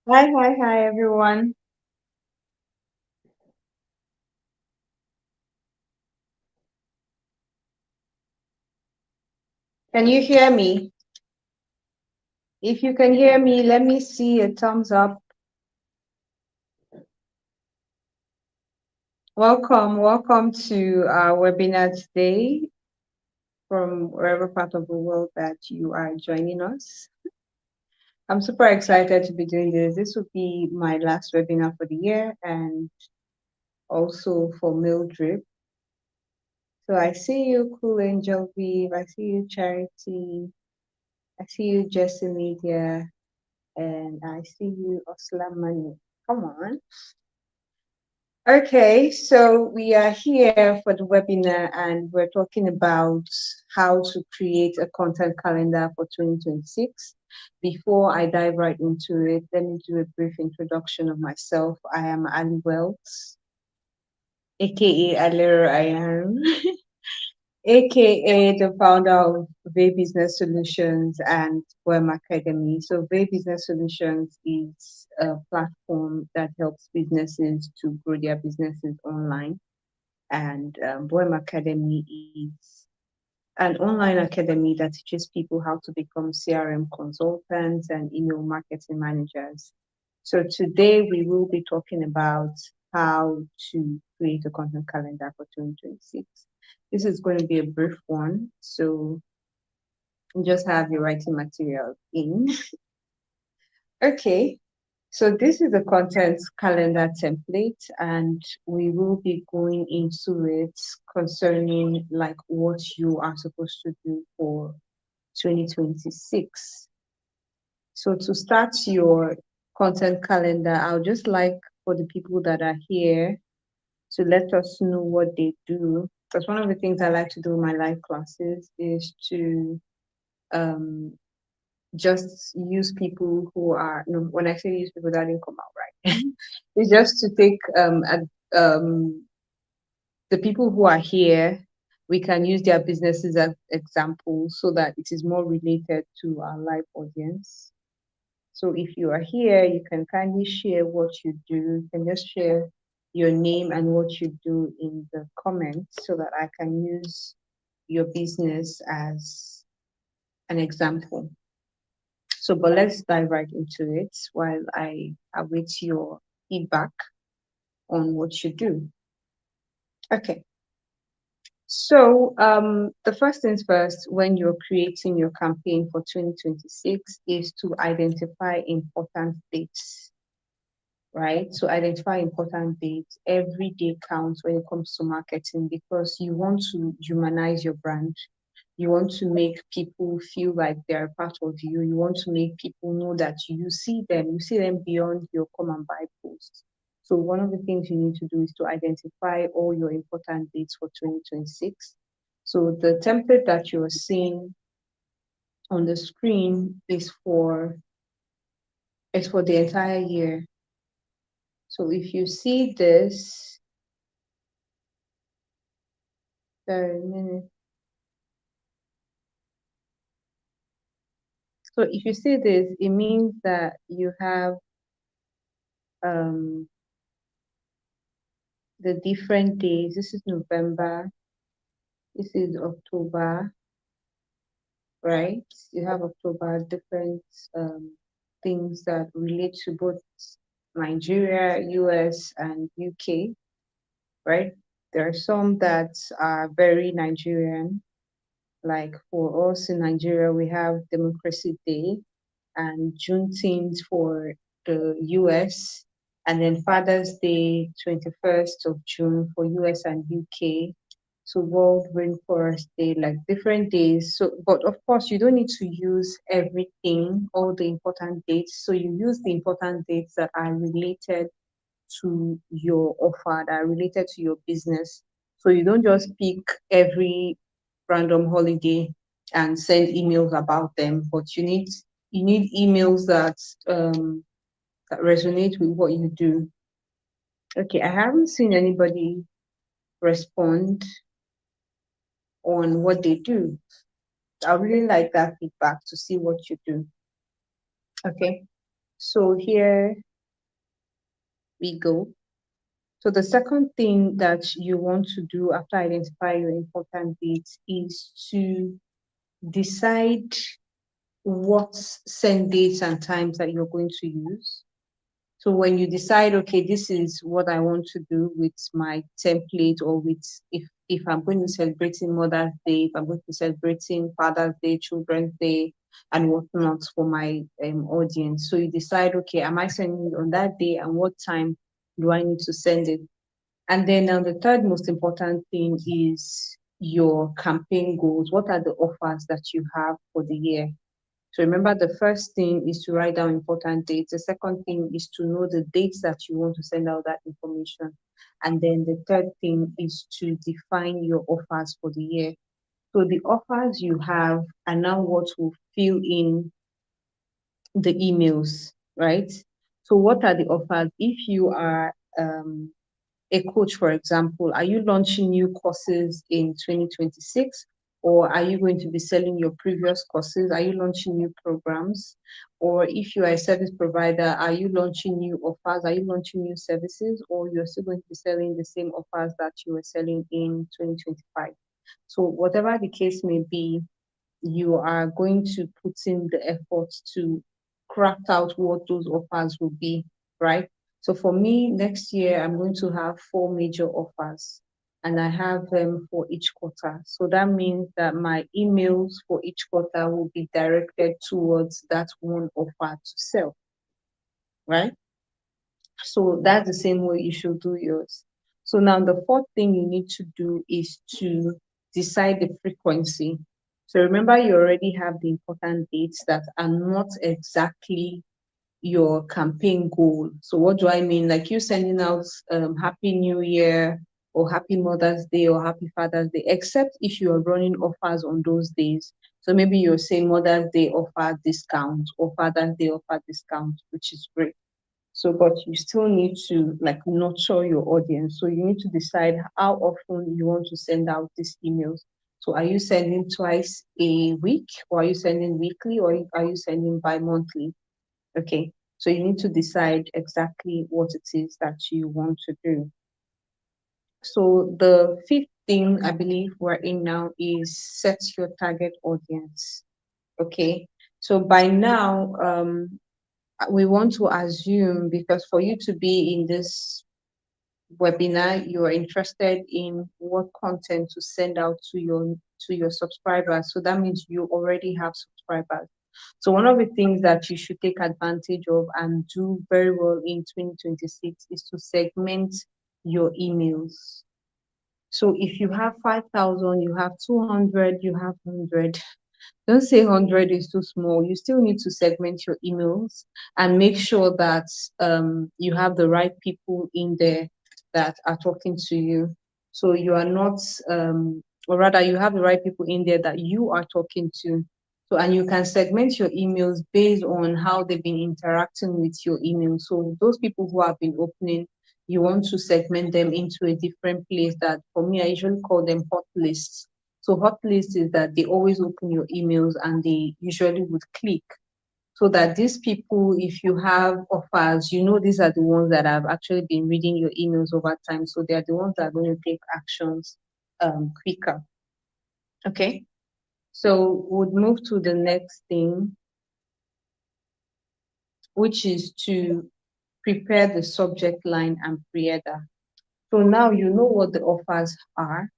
Hi, everyone. Can you hear me? If you can hear me, let me see a thumbs up. Welcome to our webinar today from wherever part of the world that you are joining us. I'm super excited to be doing this. This will be my last webinar for the year and also for MailDrip. So I see you, Cool Angel Vive. I see you, Charity. I see you, Jesse Media. And I see you, Osla Money. Come on. Okay, so we are here for the webinar and we're talking about how to create a content calendar for 2026. Before I dive right into it, let me do a brief introduction of myself. I am Ali Wells, aka Alero I am, aka the founder of Vay Business Solutions and Web Academy. So Vay Business Solutions is a platform that helps businesses to grow their businesses online, and Bohem Academy is an online academy that teaches people how to become CRM consultants and email marketing managers. So today we will be talking about how to create a content calendar for 2026. This is going to be a brief one, so just have your writing material in. Okay, so this is the content calendar template, and we will be going into it concerning like what you are supposed to do for 2026. So to start your content calendar, I would just like for the people that are here to let us know what they do. Because one of the things I like to do in my live classes is to um, just use people who are, no, when I say use people, that didn't come out right. It's just to take the people who are here, we can use their businesses as examples so that it is more related to our live audience. So if you are here, you can kindly share what you do. You can just share your name and what you do in the comments so that I can use your business as an example. So, but let's dive right into it while I await your feedback on what you do. Okay. So, the first things first, when you're creating your campaign for 2026, is to identify important dates, right? So, identify important dates. Every day counts when it comes to marketing because you want to humanize your brand. You want to make people feel like they're part of you. You want to make people know that you see them beyond your come and buy post. So one of the things you need to do is to identify all your important dates for 2026. So the template that you're seeing on the screen is for the entire year. So if you see this, sorry, a minute. So if you see this, it means that you have um, the different days. This is November, this is October, right? You have October, different things that relate to both Nigeria, US, and UK, right? There are some that are very Nigerian, like for us in Nigeria, we have Democracy Day and Juneteenth for the US, and then Father's Day, 21st of June for US and UK. So World Rainforest Day, like different days. So, but of course, you don't need to use everything, all the important dates. So you use the important dates that are related to your offer, that are related to your business. So you don't just pick every random holiday and send emails about them, but you need emails that resonate with what you do. Okay, I haven't seen anybody respond on what they do. I really like that feedback to see what you do. Okay. So here we go. So the second thing that you want to do after identify your important dates is to decide what send dates and times that you're going to use. So when you decide, okay, this is what I want to do with my template, or with if I'm going to be celebrating Mother's Day, if I'm going to be celebrating Father's Day, Children's Day, and whatnot for my audience. So you decide, okay, am I sending it on that day, and what time do I need to send it? And then the third most important thing is your campaign goals. What are the offers that you have for the year? So remember, the first thing is to write down important dates. The second thing is to know the dates that you want to send out that information. And then the third thing is to define your offers for the year. So the offers you have are now what will fill in the emails, right? So what are the offers? If you are a coach, for example, are you launching new courses in 2026? Or are you going to be selling your previous courses? Are you launching new programs? Or if you are a service provider, are you launching new offers? Are you launching new services? Or you're still going to be selling the same offers that you were selling in 2025? So whatever the case may be, you are going to put in the effort to craft out what those offers will be, right? So for me, next year, I'm going to have 4 major offers, and I have them for each quarter. So that means that my emails for each quarter will be directed towards that one offer to sell, right? So that's the same way you should do yours. So now the fourth thing you need to do is to decide the frequency. So remember, you already have the important dates that are not exactly your campaign goal. So what do I mean? Like you sending out Happy New Year or Happy Mother's Day or Happy Father's Day, except if you are running offers on those days. So maybe you're saying Mother's Day offer discount or Father's Day offer discount, which is great. So, but you still need to like nurture your audience. So you need to decide how often you want to send out these emails. So are you sending twice a week, or are you sending weekly, or are you sending bi-monthly? Okay. So you need to decide exactly what it is that you want to do. So the fifth thing I believe we're in now is set your target audience. Okay. So by now, we want to assume, because for you to be in this webinar, you are interested in what content to send out to your subscribers. So that means you already have subscribers. So one of the things that you should take advantage of and do very well in 2026 is to segment your emails. So if you have 5,000, you have 200, you have 100, don't say 100 is too small. You still need to segment your emails and make sure that you have the right people in there that are talking to you. So you are not, or rather, you have the right people in there that you are talking to. So, and you can segment your emails based on how they've been interacting with your email. So those people who have been opening, you want to segment them into a different place. That for me, I usually call them hot lists. So hot list is that they always open your emails and they usually would click. So that these people, if you have offers, you know these are the ones that have actually been reading your emails over time. So they are the ones that are going to take actions quicker. Okay. So we'll move to the next thing, which is to prepare the subject line and pre-header. So now you know what the offers are.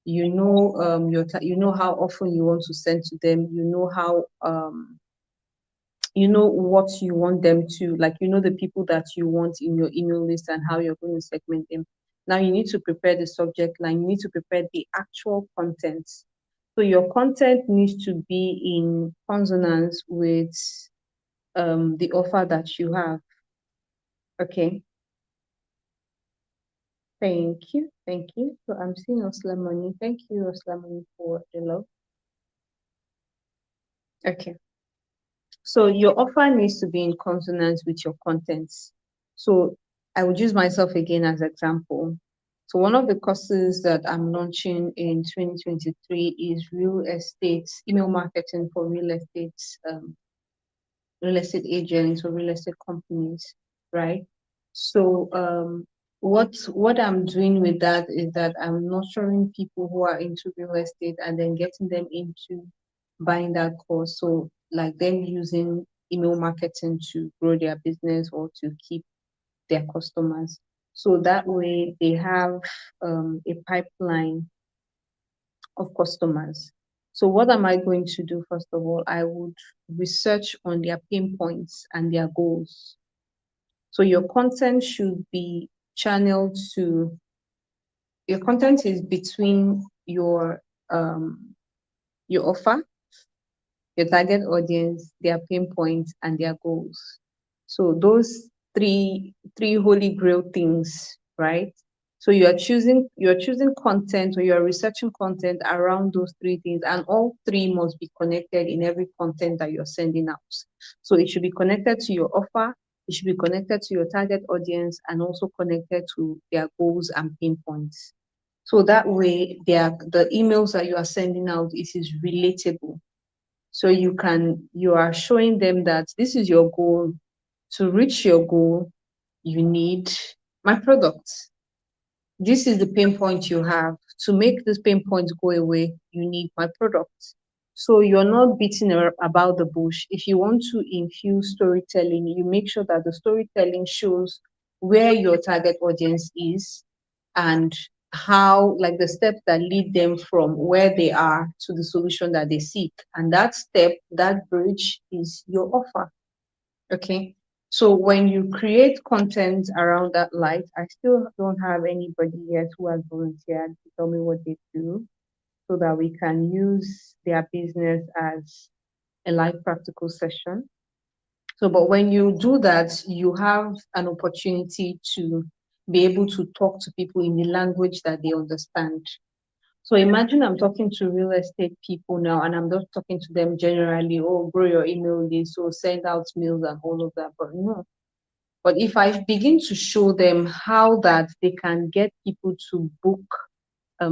You know you know how often you want to send to them. You know how you know what you want them to, like, you know the people that you want in your email list and how you're going to segment them. Now you need to prepare the subject line. You need to prepare the actual content. So your content needs to be in consonance with the offer that you have. Okay. Thank you. Thank you. So I'm seeing Oslamani. Thank you, Oslamani, for the love. Okay. So your offer needs to be in consonance with your contents. So I would use myself again as example. So one of the courses that I'm launching in 2023 is real estate, email marketing for real estate real estate agents or real estate companies, right? So what I'm doing with that is that I'm nurturing people who are into real estate and then getting them into buying that course. So like them using email marketing to grow their business or to keep their customers. So that way they have a pipeline of customers. So what am I going to do? First of all, I would research on their pain points and their goals. So your content is between your offer, your target audience, their pain points, and their goals. So those three holy grail things, right? So you're choosing content or you're researching content around those three things, and all three must be connected in every content that you're sending out. So it should be connected to your offer, it should be connected to your target audience, and also connected to their goals and pain points. So that way, the emails that you are sending out, it is relatable. So you are showing them that this is your goal. To reach your goal, you need my product. This is the pain point you have. To make this pain point go away, you need my product. So you're not beating about the bush. If you want to infuse storytelling, you make sure that the storytelling shows where your target audience is and how, like the steps that lead them from where they are to the solution that they seek. And that step, that bridge is your offer. Okay. So when you create content around that light, I still don't have anybody yet who has volunteered to tell me what they do so that we can use their business as a live practical session. So, but when you do that, you have an opportunity to be able to talk to people in the language that they understand. So imagine I'm talking to real estate people now, and I'm not talking to them generally, oh, grow your email list, or send out mails and all of that. But no. But if I begin to show them how that they can get people to book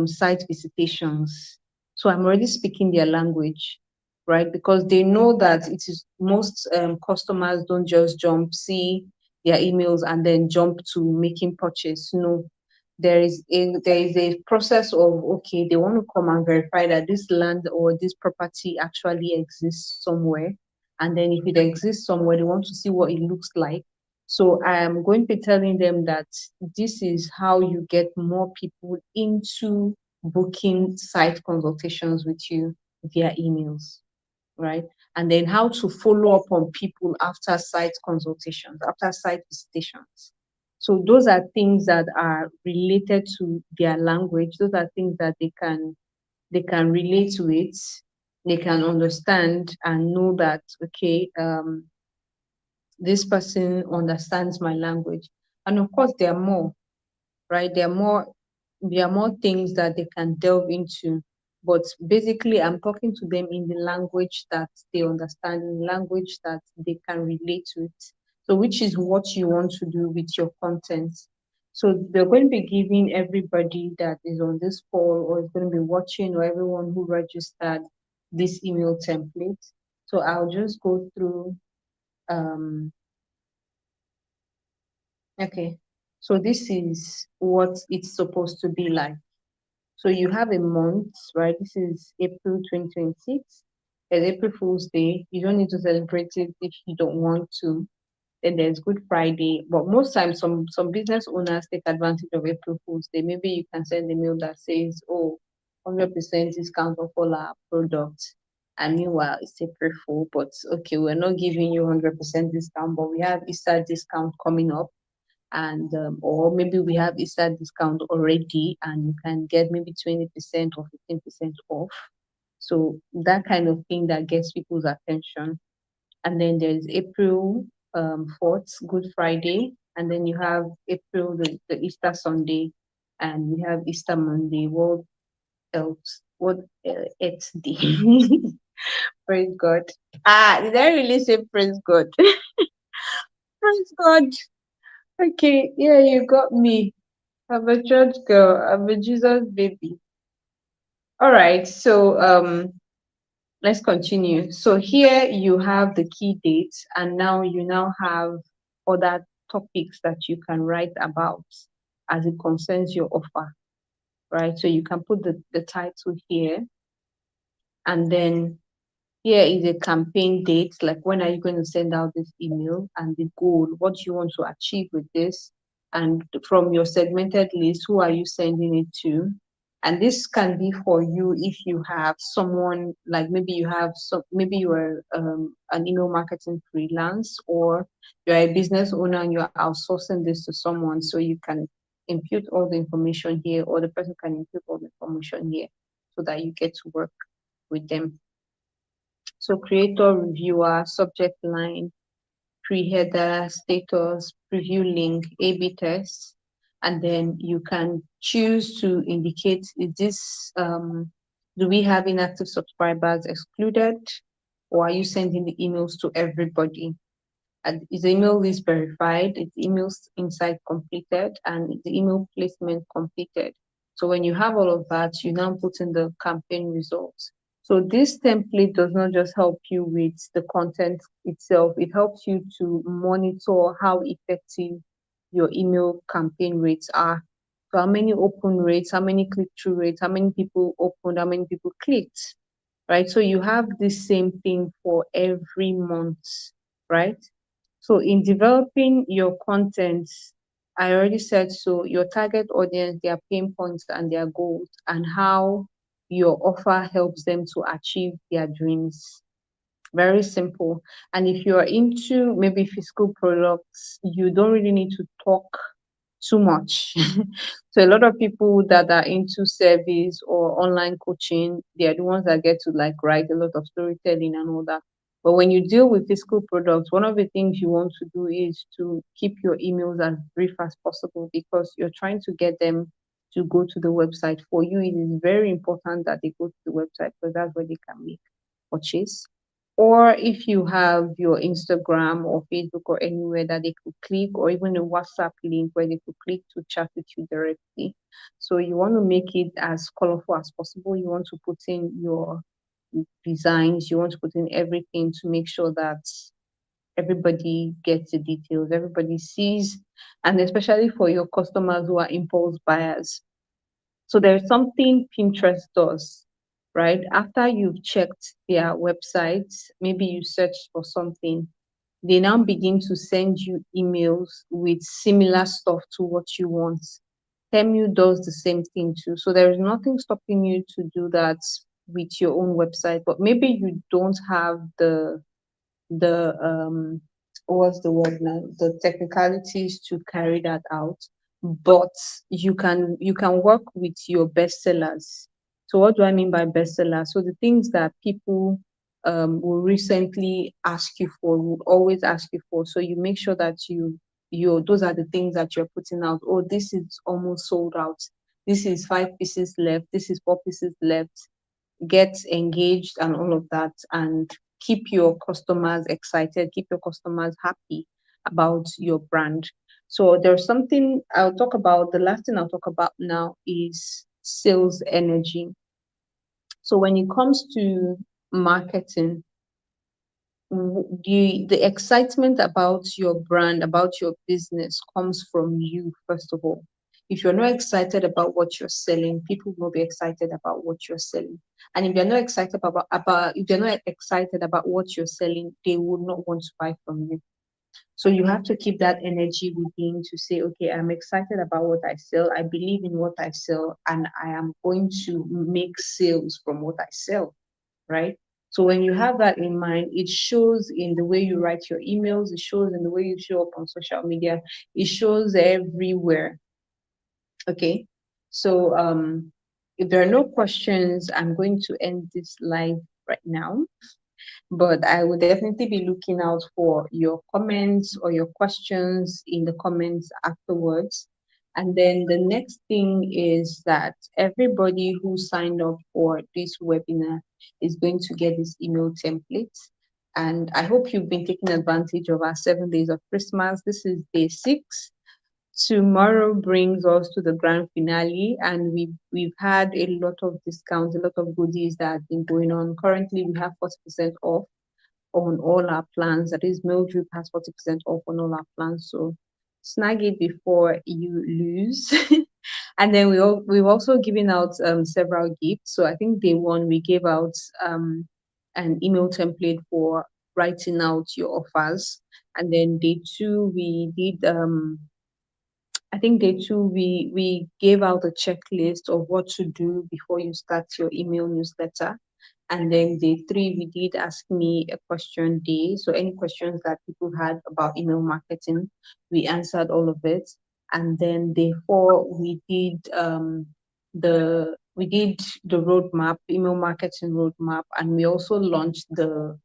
site visitations, so I'm already speaking their language, right? Because they know that it is most customers don't just jump, see their emails and then jump to making purchase. No, there is a process of, okay, they want to come and verify that this land or this property actually exists somewhere, and then if it exists somewhere, they want to see what it looks like. So I am going to be telling them that this is how you get more people into booking site consultations with you via emails, right? And then how to follow up on people after site consultations, after site visitations. So those are things that are related to their language. Those are things that they can relate to it. They can understand and know that, okay, this person understands my language. And of course, there are more, right? There are more things that they can delve into. But basically, I'm talking to them in the language that they understand, in language that they can relate to it. So, which is what you want to do with your content. So, they're going to be giving everybody that is on this call or is going to be watching or everyone who registered this email template. So, I'll just go through. Okay. So, this is what it's supposed to be like. So you have a month, right? This is April 2026. There's April Fool's Day. You don't need to celebrate it if you don't want to. Then there's Good Friday. But most times, some business owners take advantage of April Fool's Day. Maybe you can send a mail that says, oh, 100% discount of all our products. And meanwhile, it's April Fool, but okay, we're not giving you 100% discount, but we have Easter discount coming up, and or maybe we have Easter discount already and you can get maybe 20% or 15% off. So that kind of thing that gets people's attention. And then there's April 4th, Good Friday, and then you have April, the Easter Sunday, and we have Easter Monday, World Earth Day. Praise God. Did I really say praise God? Praise God. Okay, yeah, you got me. I'm a church girl. I'm a Jesus baby. All right. So let's continue. So here you have the key dates, and now you now have other topics that you can write about as it concerns your offer, right? So you can put the title here, and then here is a campaign date, like when are you going to send out this email, and the goal, what do you want to achieve with this? And from your segmented list, who are you sending it to? And this can be for you if you have someone, like maybe you have some, maybe you are an email marketing freelance, or you're a business owner and you're outsourcing this to someone. So you can input all the information here, or the person can input all the information here so that you get to work with them. So creator, reviewer, subject line, pre-header, status, preview link, A/B test, and then you can choose to indicate, is this, do we have inactive subscribers excluded, or are you sending the emails to everybody? And is the email list verified? Is the email insight completed? And is the email placement completed? So when you have all of that, you now put in the campaign results. So this template does not just help you with the content itself, it helps you to monitor how effective your email campaign rates are. So how many open rates, how many click-through rates, how many people opened, how many people clicked, right? So you have the same thing for every month, right? So in developing your content, I already said, so your target audience, their pain points and their goals, and how your offer helps them to achieve their dreams. Very simple. And if you are into maybe physical products, you don't really need to talk too much. So a lot of people that are into service or online coaching, they are the ones that get to like write a lot of storytelling and all that. But when you deal with physical products, one of the things you want to do is to keep your emails as brief as possible, because you're trying to get them to go to the website. For you, it is very important that they go to the website, because that's where they can make purchase. Or if you have your Instagram or Facebook or anywhere that they could click, or even a WhatsApp link where they could click to chat with you directly. So you want to make it as colorful as possible. You want to put in your designs, you want to put in everything to make sure that everybody gets the details, everybody sees, and especially for your customers who are impulse buyers. So there's something Pinterest does, right? After you've checked their website, maybe you searched for something, they now begin to send you emails with similar stuff to what you want. Temu does the same thing too. So there is nothing stopping you to do that with your own website, but maybe you don't have the what's the word now, the technicalities to carry that out, but you can work with your bestsellers. So what do I mean by bestsellers? So the things that people will recently ask you for, will always ask you for. So you make sure that you those are the things that you're putting out. Oh, this is almost sold out, this is 5 pieces left, this is 4 pieces left. Get engaged and all of that, and keep your customers excited, keep your customers happy about your brand. So there's something I'll talk about. The last thing I'll talk about now is sales energy. So when it comes to marketing, the excitement about your brand, about your business, comes from you, first of all. If you're not excited about what you're selling, people will be excited about what you're selling. And if you're not excited about if you're not excited about what you're selling, they will not want to buy from you. So you have to keep that energy within to say, okay, I'm excited about what I sell, I believe in what I sell, and I am going to make sales from what I sell, right? So when you have that in mind, it shows in the way you write your emails, it shows in the way you show up on social media, it shows everywhere. Okay. So if there are no questions, I'm going to end this live right now. But I will definitely be looking out for your comments or your questions in the comments afterwards. And then the next thing is that everybody who signed up for this webinar is going to get this email template. And I hope you've been taking advantage of our 7 days of Christmas. This is day 6. Tomorrow brings us to the grand finale, and we've had a lot of discounts, a lot of goodies that have been going on. Currently, we have 40% off on all our plans. That is, MailDrip has 40% off on all our plans. So snag it before you lose. And then we've also given out several gifts. So I think day one we gave out an email template for writing out your offers, and then day two we did I think day two we gave out a checklist of what to do before you start your email newsletter. And then day three, we did ask me a question day. So any questions that people had about email marketing, we answered all of it. And then day four, we did the roadmap, email marketing roadmap, and we also launched the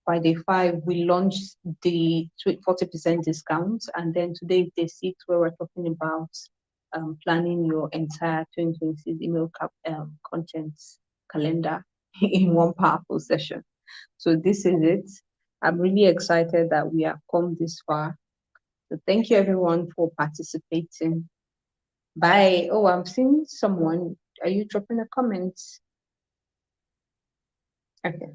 by day five, we launched the 40% discount. And then today is day six, where we're talking about planning your entire 2026 email content calendar in one powerful session. So this is it. I'm really excited that we have come this far. So thank you everyone for participating. Bye. Oh, I'm seeing someone. Are you dropping a comment? Okay.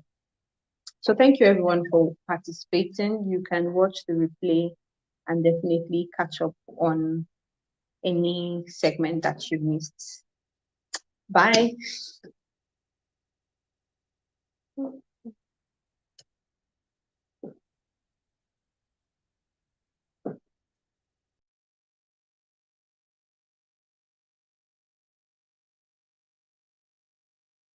So thank you everyone for participating. You can watch the replay and definitely catch up on any segment that you missed. Bye.